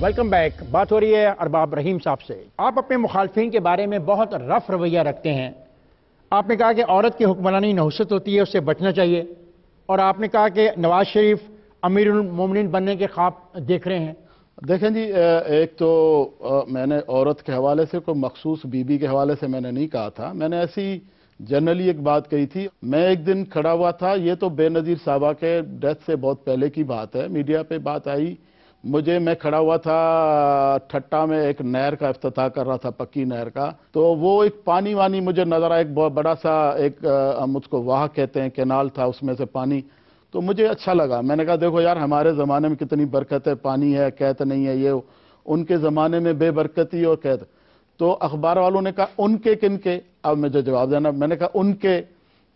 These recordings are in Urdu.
Welcome back. بات ہو رہی ہے ارباب رحیم صاحب سے. آپ اپنے مخالفین کے بارے میں بہت رف رویہ رکھتے ہیں. آپ نے کہا کہ عورت کی حکمرانی نحوست ہوتی ہے, اس سے بچنا چاہیے, اور آپ نے کہا کہ نواز شریف امیر المومنین بننے کے خواب دیکھ رہے ہیں. دیکھیں جی, ایک تو میں نے عورت کے حوالے سے کوئی مخصوص بی بی کے حوالے سے میں نے نہیں کہا تھا. میں نے ایسی جنرلی ایک بات کہی تھی. میں ایک دن کھڑا ہوا تھا, یہ تو بے نظیر صاحبہ کے ڈیتھ سے بہت پہلے کی بات ہے, میڈیا پہ بات آئی, میں کھڑا ہوا تھا ٹھٹا میں, ایک نہر کا افتتاح کر رہا تھا, پکی نہر کا. تو وہ ایک پانی وانی مجھے نظر آیا, ایک بہت بڑا سا ایک مجھ کو واہ کہتے ہیں, کینال تھا, اس میں سے پانی. تو مجھے اچھا لگا. میں نے کہا دیکھو یار, ہمارے زمانے میں کتنی برکت ہے, پانی ہے, قحط نہیں ہے. یہ ان کے زمانے میں بے برکتی اور قحط. تو اخبار والوں نے کہا ان کے کن کے. اب مجھے جواب دینا. میں نے کہا ان کے,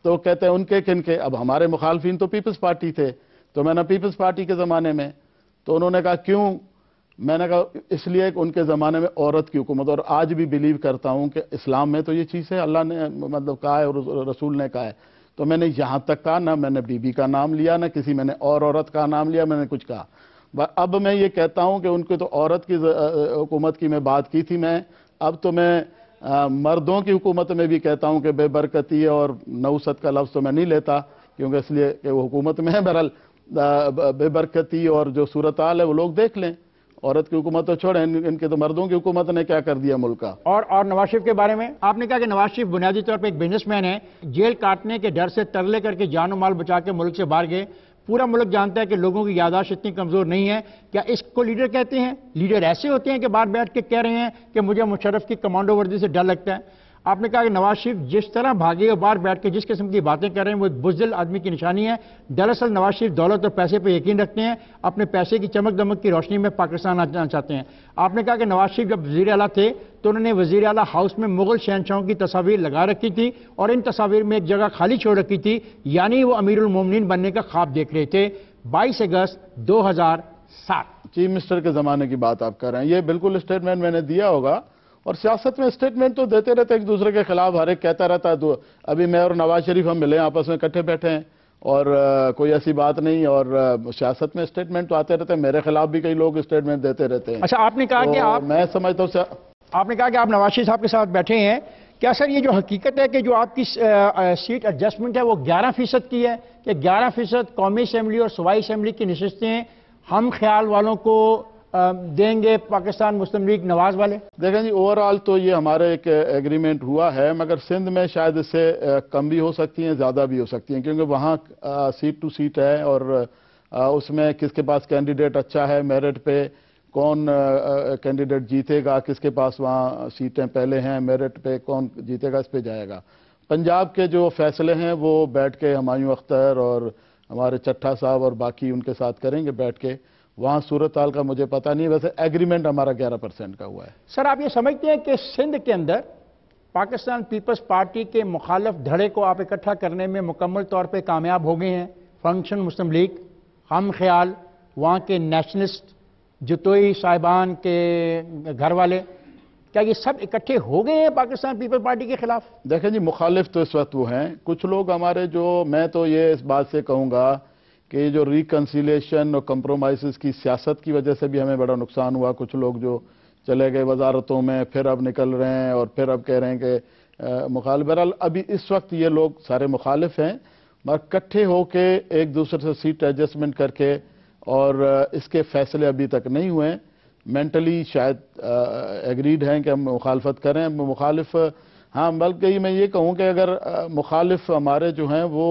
تو کہتے ہیں ان کے کن کے. اب ہمارے مخالفین تو پیپلز پارٹی تھے, تو میں نے پیپلز پارٹی کے زمانے میں. تو انہوں نے کہا کیوں؟ میں نے کہا اس لیے کہ ان کے زمانے میں عورت کی حکومت, اور آج بھی بیلیو کرتا ہوں کہ اسلام میں تو یہ چیز ہے, اللہ نے مطلب کہا ہے اور رسول نے کہا ہے. تو میں نے یہاں تک کہا, نہ میں نے بی بی کا نام لیا, نہ کسی میں نے اور عورت کا نام لیا, میں نے کچھ کہا. اب میں یہ کہتا ہوں کہ ان کی تو عورت کی حکومت کی میں بات کی تھی. میں اب تو میں مردوں کی حکومت میں بھی کہتا ہوں کہ بے برکتی اور نوست کا لفظ تو میں نہیں لیتا, کیونکہ اس لیے کہ وہ حکومت میں ہے. بہرحال بے برکتی اور جو صورتحال ہے وہ لوگ دیکھ لیں. عورت کی حکومت تو چھوڑیں, ان کے تو مردوں کی حکومت نے کیا کر دیا ملک کا. اور نواز شریف کے بارے میں آپ نے کہا کہ نواز شریف بنیادی طور پہ ایک بزنس مین ہے, جیل کاٹنے کے ڈر سے ترلے کر کے جان و مال بچا کے ملک سے باہر گئے. پورا ملک جانتا ہے کہ لوگوں کی یادداشت اتنی کمزور نہیں ہے. کیا اس کو لیڈر کہتے ہیں؟ لیڈر ایسے ہوتے ہیں کہ باہر بیٹھ کے کہہ رہے ہیں کہ مجھے مشرف کی کمانڈو وردی سے ڈر لگتا ہے. آپ نے کہا کہ نواز شریف جس طرح بھاگے اور باہر بیٹھ کے جس قسم کی باتیں کر رہے ہیں وہ ایک بزدل آدمی کی نشانی ہے. دراصل نواز شریف دولت اور پیسے پہ یقین رکھتے ہیں, اپنے پیسے کی چمک دمک کی روشنی میں پاکستان آنا چاہتے ہیں. آپ نے کہا کہ نواز شریف جب وزیر اعلیٰ تھے تو انہوں نے وزیر اعلیٰ ہاؤس میں مغل شہنشاہوں کی تصاویر لگا رکھی تھی, اور ان تصاویر میں ایک جگہ خالی چھوڑ رکھی تھی, یعنی وہ امیر المومنین بننے کا خواب دیکھ رہے تھے. 22 اگست 2007 چیف منسٹر کے زمانے کی بات آپ کر رہے ہیں. یہ بالکل اسٹیٹمنٹ میں نے دیا ہوگا, اور سیاست میں اسٹیٹمنٹ تو دیتے رہتے ایک دوسرے کے خلاف, ہر ایک کہتا رہتا ہے. تو ابھی میں اور نواز شریف ہم ملے, آپس میں اکٹھے بیٹھے ہیں, اور کوئی ایسی بات نہیں. اور سیاست میں اسٹیٹمنٹ تو آتے رہتے ہیں, میرے خلاف بھی کئی لوگ اسٹیٹمنٹ دیتے رہتے ہیں. اچھا, آپ نے کہا کہ میں سمجھتا ہوں آپ نے کہا کہ آپ نواز شریف صاحب کے ساتھ بیٹھے ہیں. کیا سر یہ جو حقیقت ہے کہ جو آپ کی سیٹ ایڈجسٹمنٹ ہے وہ 11% کی ہے, کہ 11% قومی اسمبلی اور صوبائی اسمبلی کی نشستیں ہم خیال والوں کو دیں گے پاکستان مسلم لیگ نواز والے؟ دیکھیں جی, اوورآل تو یہ ہمارے ایک ایگریمنٹ ہوا ہے, مگر سندھ میں شاید اس سے کم بھی ہو سکتی ہیں, زیادہ بھی ہو سکتی ہیں, کیونکہ وہاں سیٹ ٹو سیٹ ہے, اور اس میں کس کے پاس کینڈیڈیٹ اچھا ہے, میرٹ پہ کون کینڈیڈیٹ جیتے گا, کس کے پاس وہاں سیٹیں پہلے ہیں, میرٹ پہ کون جیتے گا, اس پہ جائے گا. پنجاب کے جو فیصلے ہیں وہ بیٹھ کے ہمایوں اختر اور ہمارے چٹھا صاحب اور باقی ان کے ساتھ کریں گے بیٹھ کے. وہاں صورتحال کا مجھے پتہ نہیں, ویسے ایگریمنٹ ہمارا 11% کا ہوا ہے. سر, آپ یہ سمجھتے ہیں کہ سندھ کے اندر پاکستان پیپلز پارٹی کے مخالف دھڑے کو آپ اکٹھا کرنے میں مکمل طور پہ کامیاب ہو گئے ہیں؟ فنکشن مسلم لیگ, ہم خیال, وہاں کے نیشنلسٹ, جتوئی صاحبان کے گھر والے, کیا یہ سب اکٹھے ہو گئے ہیں پاکستان پیپل پارٹی کے خلاف؟ دیکھیں جی, مخالف تو اس وقت وہ ہیں کچھ لوگ ہمارے, جو میں تو یہ اس بات سے کہوں گا کہ جو ریکنسیلیشن اور کمپرومائزز کی سیاست کی وجہ سے بھی ہمیں بڑا نقصان ہوا. کچھ لوگ جو چلے گئے وزارتوں میں, پھر اب نکل رہے ہیں, اور پھر اب کہہ رہے ہیں کہ مخالف. بہرحال ابھی اس وقت یہ لوگ سارے مخالف ہیں, مگر اکٹھے ہو کے ایک دوسرے سے سیٹ ایڈجسٹمنٹ کر کے, اور اس کے فیصلے ابھی تک نہیں ہوئے ہیں. مینٹلی شاید ایگریڈ ہیں کہ ہم مخالفت کریں. مخالف ہاں, بلکہ میں یہ کہوں کہ اگر مخالف ہمارے جو ہیں وہ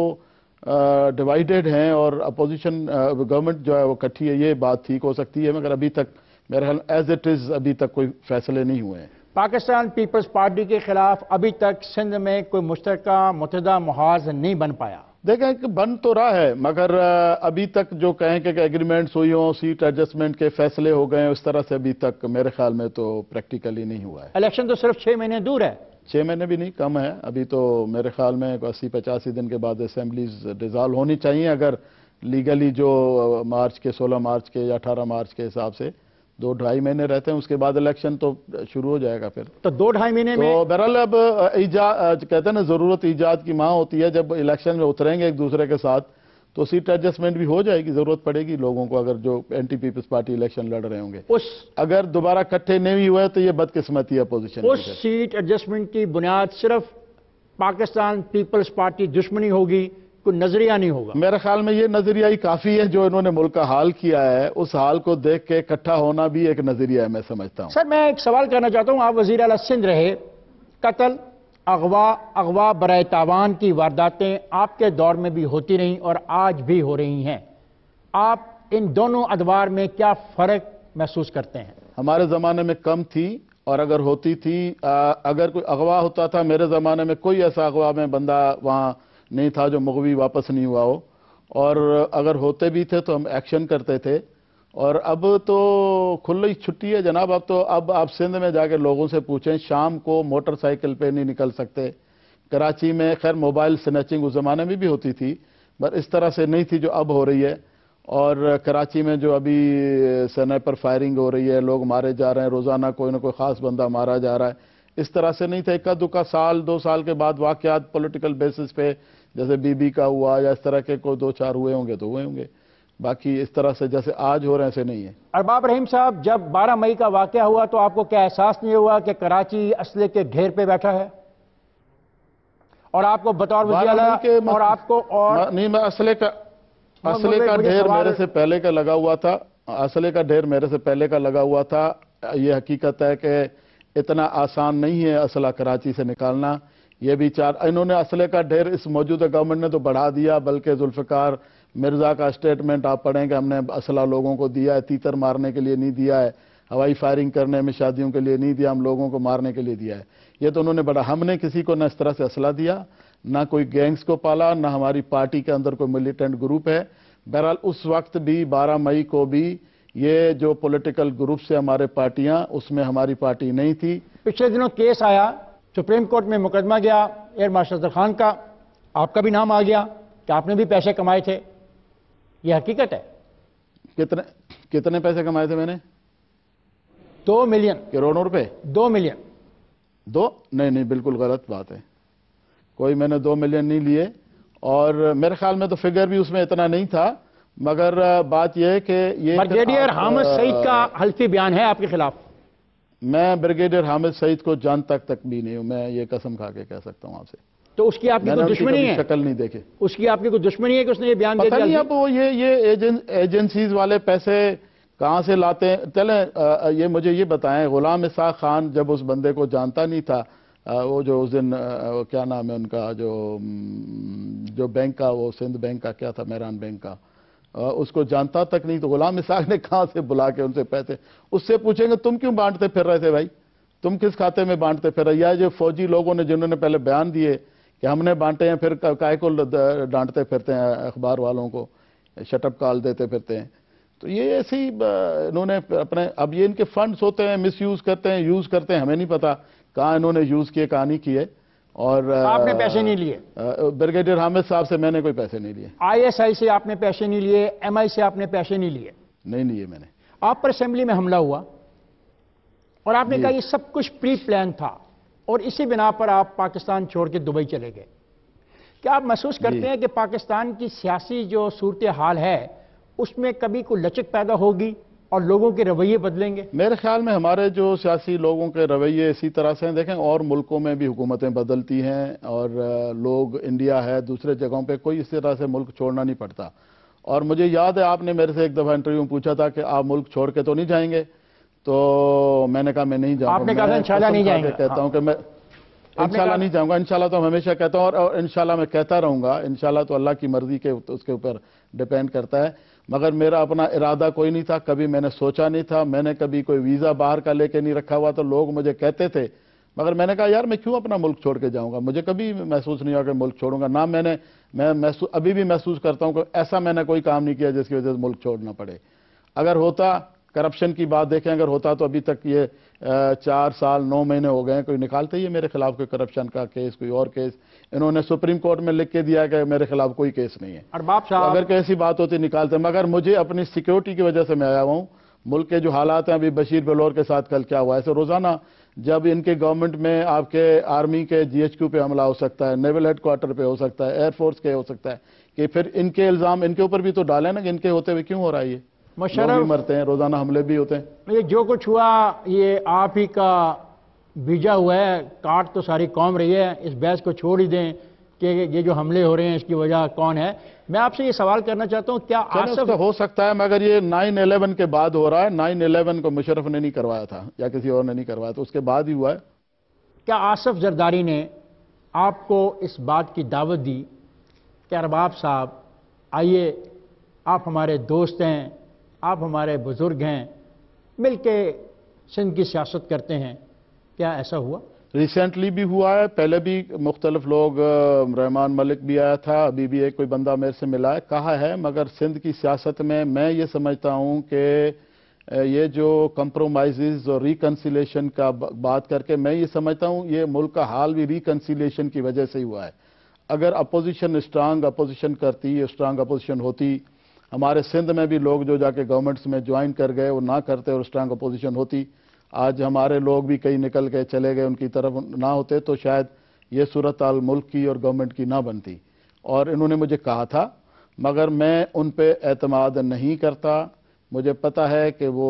ڈیوائیڈڈ ہیں اور اپوزیشن گورنمنٹ جو ہے وہ کٹھی ہے, یہ بات ٹھیک ہو سکتی ہے, مگر ابھی تک میرے خیال ایز اٹ از ابھی تک کوئی فیصلے نہیں ہوئے ہیں. پاکستان پیپلز پارٹی کے خلاف ابھی تک سندھ میں کوئی مشترکہ متحدہ محاذ نہیں بن پایا. دیکھیں کہ بن تو رہا ہے, مگر ابھی تک جو کہیں کہ ایگریمنٹس ہوئی ہوں, سیٹ ایڈجسٹمنٹ کے فیصلے ہو گئے ہیں, اس طرح سے ابھی تک میرے خیال میں تو پریکٹیکلی نہیں ہوا ہے. الیکشن تو صرف 6 مہینے دور ہے. 6 مہینے بھی نہیں, کم ہے ابھی تو. میرے خیال میں 80-85 دن کے بعد اسمبلیز ڈیزالو ہونی چاہیے, اگر لیگلی جو مارچ کے 16 مارچ کے یا 18 مارچ کے حساب سے 2-2.5 مہینے رہتے ہیں, اس کے بعد الیکشن تو شروع ہو جائے گا. پھر تو 2-2.5 مہینے میں تو بہرحال اب کہتے ہیں نا ضرورت ایجاد کی ماں ہوتی ہے. جب الیکشن میں اتریں گے ایک دوسرے کے ساتھ تو سیٹ ایڈجسٹمنٹ بھی ہو جائے گی، ضرورت پڑے گی لوگوں کو، اگر جو اینٹی پیپلز پارٹی الیکشن لڑ رہے ہوں گے اگر دوبارہ اکٹھے نہیں ہوئے تو یہ بدقسمتی ہے اپوزیشن اس سیٹ ایڈجسٹمنٹ کی بنیاد صرف پاکستان پیپلز پارٹی دشمنی ہوگی، کوئی نظریہ نہیں ہوگا؟ میرے خیال میں یہ نظریہ ہی کافی ہے، جو انہوں نے ملک کا حال کیا ہے اس حال کو دیکھ کے اکٹھا ہونا بھی ایک نظریہ ہے، میں سمجھتا ہوں۔ سر میں ایک سوال کرنا چاہتا ہوں، آپ وزیر اعلیٰ سندھ رہے، قتل، اغوا برائے تاوان کی وارداتیں آپ کے دور میں بھی ہوتی رہیں اور آج بھی ہو رہی ہیں، آپ ان دونوں ادوار میں کیا فرق محسوس کرتے ہیں؟ ہمارے زمانے میں کم تھی، اور اگر ہوتی تھی، اگر کوئی اغوا ہوتا تھا میرے زمانے میں کوئی ایسا اغوا میں بندہ وہاں نہیں تھا جو مغوی واپس نہیں ہوا ہو، اور اگر ہوتے بھی تھے تو ہم ایکشن کرتے تھے۔ اور اب تو کھلی چھٹی ہے جناب، اب آپ سندھ میں جا کے لوگوں سے پوچھیں، شام کو موٹر سائیکل پہ نہیں نکل سکتے۔ کراچی میں خیر موبائل سنیچنگ اس زمانے میں بھی ہوتی تھی، پر اس طرح سے نہیں تھی جو اب ہو رہی ہے۔ اور کراچی میں جو ابھی سنائپر فائرنگ ہو رہی ہے، لوگ مارے جا رہے ہیں، روزانہ کوئی نہ کوئی خاص بندہ مارا جا رہا ہے، اس طرح سے نہیں تھا۔ اکا دکا سال 2 سال کے بعد واقعات پولیٹیکل بیسس پہ، جیسے بی بی کا ہوا یا اس طرح کے کوئی 2-4 ہوئے ہوں گے تو ہوئے ہوں گے، باقی اس طرح سے جیسے آج ہو رہے ہیں ایسے نہیں ہے۔ ارباب رحیم صاحب، جب 12 مئی کا واقعہ ہوا تو آپ کو کیا احساس نہیں ہوا کہ کراچی اسلحے کے ڈھیر پہ بیٹھا ہے، اور آپ کو بطور وزیر اعلیٰ اور آپ کو اور نہیں، میں اسلحے کا ڈھیر میرے سے پہلے کا لگا ہوا تھا، اسلحے کا ڈھیر میرے سے پہلے کا لگا ہوا تھا۔ یہ حقیقت ہے کہ اتنا آسان نہیں ہے اسلحہ کراچی سے نکالنا، یہ بھی انہوں نے اسلحے کا ڈھیر اس موجودہ گورنمنٹ نے تو بڑھا دیا، بلکہ ذوالفقار مرزا کا اسٹیٹمنٹ آپ پڑھیں کہ ہم نے اسلحہ لوگوں کو دیا ہے، تیتر مارنے کے لیے نہیں دیا ہے، ہوائی فائرنگ کرنے میں شادیوں کے لیے نہیں دیا، ہم لوگوں کو مارنے کے لیے دیا ہے۔ یہ تو انہوں نے بڑا، ہم نے کسی کو نہ اس طرح سے اسلحہ دیا، نہ کوئی گینگز کو پالا، نہ ہماری پارٹی کے اندر کوئی ملیٹنٹ گروپ ہے۔ بہرحال اس وقت بھی 12 مئی کو بھی یہ جو پولیٹیکل گروپ سے ہمارے پارٹیاں، اس میں ہماری پارٹی نہیں تھی۔ پچھلے دنوں کیس آیا، سپریم کورٹ میں مقدمہ گیا ایئر مارشل افضل خان کا، آپ کا بھی نام آ گیا کہ آپ نے بھی پیسے کمائے تھے، یہ حقیقت ہے؟ کتنے پیسے کمائے تھے میں نے؟ 2 ملین کروڑوں روپے؟ 2 ملین؟ نہیں، بالکل غلط بات ہے، کوئی میں نے 2 ملین نہیں لیے، اور میرے خیال میں تو فگر بھی اس میں اتنا نہیں تھا، مگر بات یہ ہے کہ یہ بریگیڈیئر حامد سعید کا حلفی بیان ہے آپ کے خلاف۔ میں بریگیڈیئر حامد سعید کو جانتا تک بھی نہیں ہوں، میں یہ قسم کھا کے کہہ سکتا ہوں آپ سے۔ تو اس کی آپ کی کوئی دشمنی ہے؟ شکل نہیں دیکھے، اس کی آپ کی کوئی دشمنی ہے کہ اس نے یہ بیان دے دیا؟ پتہ نہیں اب وہ یہ ایجنسیز والے پیسے کہاں سے لاتے ہیں۔ چلیں یہ مجھے یہ بتائیں، غلام اسحاق خان جب اس بندے کو جانتا نہیں تھا، وہ جو اس دن کیا نام ہے ان کا، جو بینک کا، وہ سندھ بینک کا کیا تھا، مہران بینک کا، اس کو جانتا تک نہیں، تو غلام اسحاق نے کہاں سے بلا کے ان سے پیسے، اس سے پوچھیں گے تم کیوں بانٹتے پھر رہے تھے بھائی، تم کس کھاتے میں بانٹتے پھر رہے؟ یا جو فوجی لوگوں نے جنہوں نے پہلے بیان دیے کہ ہم نے بانٹے ہیں، پھر کائے کو ڈانٹتے پھرتے ہیں اخبار والوں کو، شٹ اپ کال دیتے پھرتے ہیں۔ تو یہ ایسی انہوں نے اپنے، اب یہ ان کے فنڈز ہوتے ہیں، مس یوز کرتے ہیں، یوز کرتے ہیں، ہمیں نہیں پتا کہاں انہوں نے یوز کیے کہاں نہیں کیے۔ اور آپ نے پیسے نہیں لیے؟ بریگیڈیئر حامد صاحب سے میں نے کوئی پیسے نہیں لیے۔ ISI سے آپ نے پیسے نہیں لیے؟ MI سے آپ نے پیسے نہیں لیے؟ نہیں لیے میں نے۔ آپ پر اسمبلی میں حملہ ہوا اور آپ نے کہا یہ سب کچھ پری پلان تھا، اور اسی بنا پر آپ پاکستان چھوڑ کے دبئی چلے گئے۔ کیا آپ محسوس کرتے ہیں کہ پاکستان کی سیاسی جو صورتحال ہے اس میں کبھی کوئی لچک پیدا ہوگی اور لوگوں کے رویے بدلیں گے؟ میرے خیال میں ہمارے جو سیاسی لوگوں کے رویے اسی طرح سے ہیں، دیکھیں اور ملکوں میں بھی حکومتیں بدلتی ہیں، اور لوگ، انڈیا ہے، دوسرے جگہوں پہ کوئی اس طرح سے ملک چھوڑنا نہیں پڑتا۔ اور مجھے یاد ہے آپ نے میرے سے ایک دفعہ انٹرویو میں پوچھا تھا کہ آپ ملک چھوڑ کے تو نہیں جائیں گے، تو میں نے کہا میں نہیں جاؤں گا۔ آپ نے کہا انشاءاللہ نہیں جائیں گے؟ کہتا ہوں کہ میں انشاءاللہ نہیں جاؤں گا، انشاءاللہ تو ہمیشہ کہتا ہوں، اور انشاءاللہ میں کہتا رہوں گا، انشاءاللہ تو اللہ کی مرضی کے اس کے اوپر ڈیپینڈ کرتا ہے، مگر میرا اپنا ارادہ کوئی نہیں تھا، کبھی میں نے سوچا نہیں تھا، میں نے کبھی کوئی ویزا باہر کا لے کے نہیں رکھا ہوا، تو لوگ مجھے کہتے تھے، مگر میں نے کہا یار میں کیوں اپنا ملک چھوڑ کے جاؤں گا، مجھے کبھی محسوس نہیں ہوا کہ ملک چھوڑوں گا، نہ میں ابھی بھی محسوس کرتا ہوں کہ ایسا میں نے کوئی کام نہیں کیا جس کی وجہ سے ملک چھوڑنا پڑے۔ اگر ہوتا، کرپشن کی بات دیکھیں، اگر ہوتا تو ابھی تک یہ 4 سال 9 مہینے ہو گئے ہیں، کوئی نکالتے ہی ہے میرے خلاف کوئی کرپشن کا کیس، کوئی اور کیس، انہوں نے سپریم کورٹ میں لکھ کے دیا کہ میرے خلاف کوئی کیس نہیں ہے، ارباب صاحب اگر کوئی ایسی بات ہوتی نکالتے، مگر مجھے اپنی سیکیورٹی کی وجہ سے میں آیا ہوں، ملک کے جو حالات ہیں، ابھی بشیر بلور کے ساتھ کل کیا ہوا، ایسے روزانہ جب ان کے گورنمنٹ میں آپ کے آرمی کے GHQ پہ حملہ ہو سکتا ہے، نیول ہیڈ کوارٹر پہ ہو سکتا ہے، ایئر فورس کے ہو سکتا ہے، کہ پھر ان کے الزام ان کے اوپر بھی تو ڈالیں نا کہ ان کے ہوتے ہوئے کیوں ہو رہا ہے، یہ لوگ بھی مرتے ہیں، روزانہ حملے بھی ہوتے ہیں۔ یہ جو کچھ ہوا یہ آپ ہی کا بیجا ہوا ہے، کاٹ تو ساری قوم رہی ہے، اس بحث کو چھوڑ ہی دیں کہ یہ جو حملے ہو رہے ہیں اس کی وجہ کون ہے۔ میں آپ سے یہ سوال کرنا چاہتا ہوں، کیا اس کا ہو سکتا ہے، مگر یہ 9/11 کے بعد ہو رہا ہے۔ 9/11 کو مشرف نے نہیں کروایا تھا یا کسی اور نے نہیں کروایا تھا، اس کے بعد ہی ہوا ہے۔ کیا آصف زرداری نے آپ کو اس بات کی دعوت دی کہ ارباب صاحب آئیے، آپ ہمارے دوست ہیں، آپ ہمارے بزرگ ہیں، مل کے سندھ کی سیاست کرتے ہیں؟ کیا ایسا ہوا؟ ریسنٹلی بھی ہوا ہے، پہلے بھی مختلف لوگ، رحمان ملک بھی آیا تھا، ابھی بھی ایک کوئی بندہ میرے سے ملا ہے، کہا ہے، مگر سندھ کی سیاست میں یہ سمجھتا ہوں کہ یہ جو کمپرومائزز اور ریکنسیلیشن کا بات کر کے میں یہ سمجھتا ہوں یہ ملک کا حال بھی ریکنسیلیشن کی وجہ سے ہی ہوا ہے۔ اگر اپوزیشن اسٹرانگ اپوزیشن کرتی، اسٹرانگ اپوزیشن ہوتی، ہمارے سندھ میں بھی لوگ جو جا کے گورنمنٹس میں جوائن کر گئے وہ نہ کرتے اور اسٹرانگ اپوزیشن ہوتی، آج ہمارے لوگ بھی کئی نکل کے چلے گئے ان کی طرف نہ ہوتے، تو شاید یہ صورتحال ملک کی اور گورنمنٹ کی نہ بنتی۔ اور انہوں نے مجھے کہا تھا، مگر میں ان پہ اعتماد نہیں کرتا، مجھے پتہ ہے کہ وہ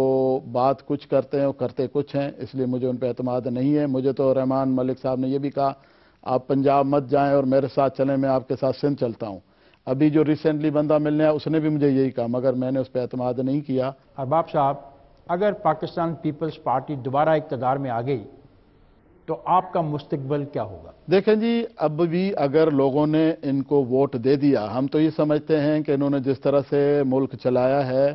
بات کچھ کرتے ہیں اور کرتے کچھ ہیں، اس لیے مجھے ان پہ اعتماد نہیں ہے۔ مجھے تو رحمان ملک صاحب نے یہ بھی کہا آپ پنجاب مت جائیں اور میرے ساتھ چلیں، میں آپ کے ساتھ سندھ چلتا ہوں۔ ابھی جو ریسنٹلی بندہ ملنے آیا اس نے بھی مجھے یہی کہا، مگر میں نے اس پہ اعتماد نہیں کیا۔ ارباب صاحب، اگر پاکستان پیپلز پارٹی دوبارہ اقتدار میں آ گئی تو آپ کا مستقبل کیا ہوگا؟ دیکھیں جی، اب بھی اگر لوگوں نے ان کو ووٹ دے دیا، ہم تو یہ سمجھتے ہیں کہ انہوں نے جس طرح سے ملک چلایا ہے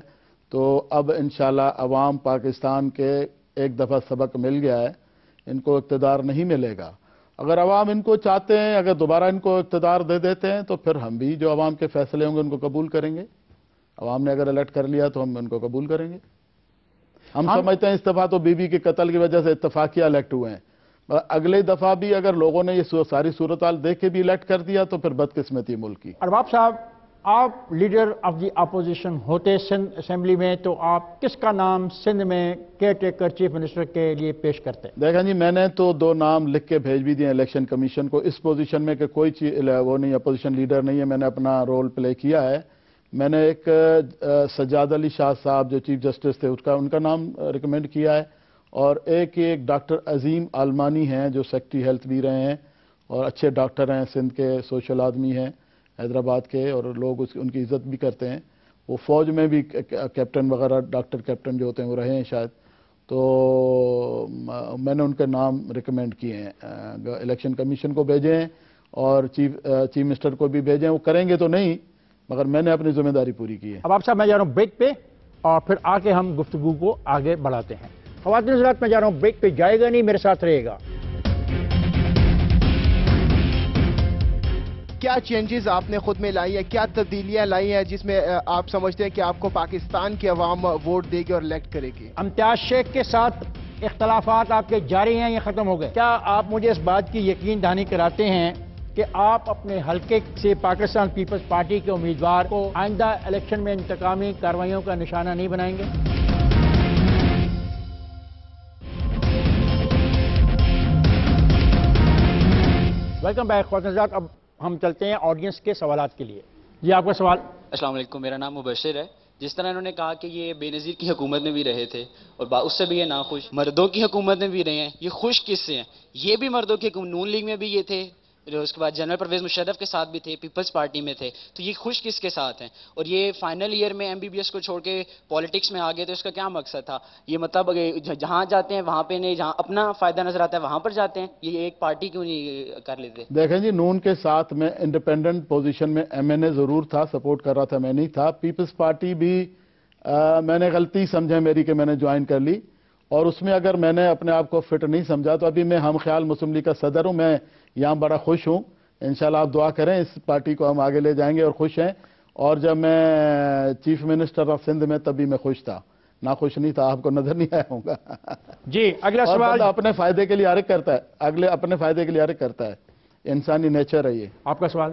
تو اب انشاءاللہ عوام پاکستان کے ایک دفعہ سبق مل گیا ہے، ان کو اقتدار نہیں ملے گا۔ اگر عوام ان کو چاہتے ہیں، اگر دوبارہ ان کو اقتدار دے دیتے ہیں تو پھر ہم بھی جو عوام کے فیصلے ہوں گے ان کو قبول کریں گے۔ عوام نے اگر الیکٹ کر لیا تو ہم ان کو قبول کریں گے۔ ہم سمجھتے ہیں اس دفعہ تو بی بی کے قتل کی وجہ سے اتفاقیہ الیکٹ ہوئے ہیں، اگلے دفعہ بھی اگر لوگوں نے یہ ساری صورتحال دیکھ کے بھی الیکٹ کر دیا تو پھر بدقسمتی ملک کی۔ ارباب صاحب، آپ لیڈر آف دی اپوزیشن ہوتے سندھ اسمبلی میں تو آپ کس کا نام سندھ میں کیئر ٹیکر چیف منسٹر کے لیے پیش کرتے ہیں؟ دیکھیں جی، میں نے تو 2 نام لکھ کے بھیج بھی دیے الیکشن کمیشن کو، اس پوزیشن میں کہ کوئی وہ نہیں، اپوزیشن لیڈر نہیں ہے، میں نے اپنا رول پلے کیا ہے۔ میں نے ایک سجاد علی شاہ صاحب جو چیف جسٹس تھے ان کا نام ریکمینڈ کیا ہے، اور ایک ڈاکٹر عظیم آلمانی ہیں جو سیکٹری ہیلتھ بھی رہے ہیں اور اچھے ڈاکٹر ہیں، سندھ کے سوشل آدمی ہیں حیدرآباد کے، اور لوگ ان کی عزت بھی کرتے ہیں، وہ فوج میں بھی کیپٹن وغیرہ، ڈاکٹر کیپٹن جو ہوتے ہیں وہ رہے ہیں شاید، تو میں نے ان کے نام ریکمینڈ کیے ہیں، الیکشن کمیشن کو بھیجے ہیں اور چیف منسٹر کو بھی بھیجے ہیں۔ وہ کریں گے تو نہیں، مگر میں نے اپنی ذمہ داری پوری کی ہے۔ اب آپ صاحب، میں جا رہا ہوں بریک پہ اور پھر آ کے ہم گفتگو کو آگے بڑھاتے ہیں۔ خواتین حضرات، میں جا رہا ہوں بریک پہ، جائے گا نہیں، میرے ساتھ رہے گا۔ کیا چینجز آپ نے خود میں لائی ہیں، کیا تبدیلیاں لائی ہیں جس میں آپ سمجھتے ہیں کہ آپ کو پاکستان کی عوام ووٹ دے گی اور الیکٹ کرے گی؟ امتیاز شیخ کے ساتھ اختلافات آپ کے جاری ہیں یا ختم ہو گئے؟ کیا آپ مجھے اس بات کی یقین دہانی کراتے ہیں کہ آپ اپنے حلقے سے پاکستان پیپلز پارٹی کے امیدوار کو آئندہ الیکشن میں انتقامی کارروائیوں کا نشانہ نہیں بنائیں گے؟ ویلکم بیک خواتین حضرات، اب ہم چلتے ہیں آڈینس کے سوالات کے لیے۔ جی، آپ کا سوال۔ السلام علیکم، میرا نام مبشر ہے۔ جس طرح انہوں نے کہا کہ یہ بے نظیر کی حکومت میں بھی رہے تھے اور اس سے بھی یہ ناخوش، مردوں کی حکومت میں بھی رہے ہیں، یہ خوش کس سے ہیں؟ یہ بھی مردوں کی حکومت، نون لیگ میں بھی یہ تھے، اس کے بعد جنرل پرویز مشرف کے ساتھ بھی تھے، پیپلز پارٹی میں تھے، تو یہ خوش کس کے ساتھ ہیں؟ اور یہ فائنل ایئر میں MBBS کو چھوڑ کے پالیٹکس میں آ گئے تو اس کا کیا مقصد تھا؟ یہ مطلب جہاں جاتے ہیں وہاں پہ نہیں، جہاں اپنا فائدہ نظر آتا ہے وہاں پر جاتے ہیں، یہ ایک پارٹی کیوں نہیں کر لیتے؟ دیکھیں جی، نون کے ساتھ میں انڈیپینڈنٹ پوزیشن میں MNA ضرور تھا، سپورٹ کر رہا تھا، میں نہیں تھا۔ پیپلز پارٹی بھی میں نے غلطی سمجھا میری کہ میں نے جوائن کر لی، اور اس میں اگر میں نے اپنے آپ کو فٹ نہیں سمجھا تو ابھی میں ہم خیال مسلم لیگ کا صدر ہوں، میں یہاں بڑا خوش ہوں۔ انشاءاللہ آپ دعا کریں، اس پارٹی کو ہم آگے لے جائیں گے اور خوش ہیں۔ اور جب میں چیف منسٹر آف سندھ میں تب بھی میں خوش تھا، ناخوش نہیں تھا، آپ کو نظر نہیں آیا ہوگا۔ جی، اگلا اور سوال۔ بندہ اپنے فائدے کے لیے ہر ایک کرتا ہے، اپنے فائدے کے لیے ہر ایک کرتا ہے، انسانی نیچر ہے یہ۔ آپ کا سوال۔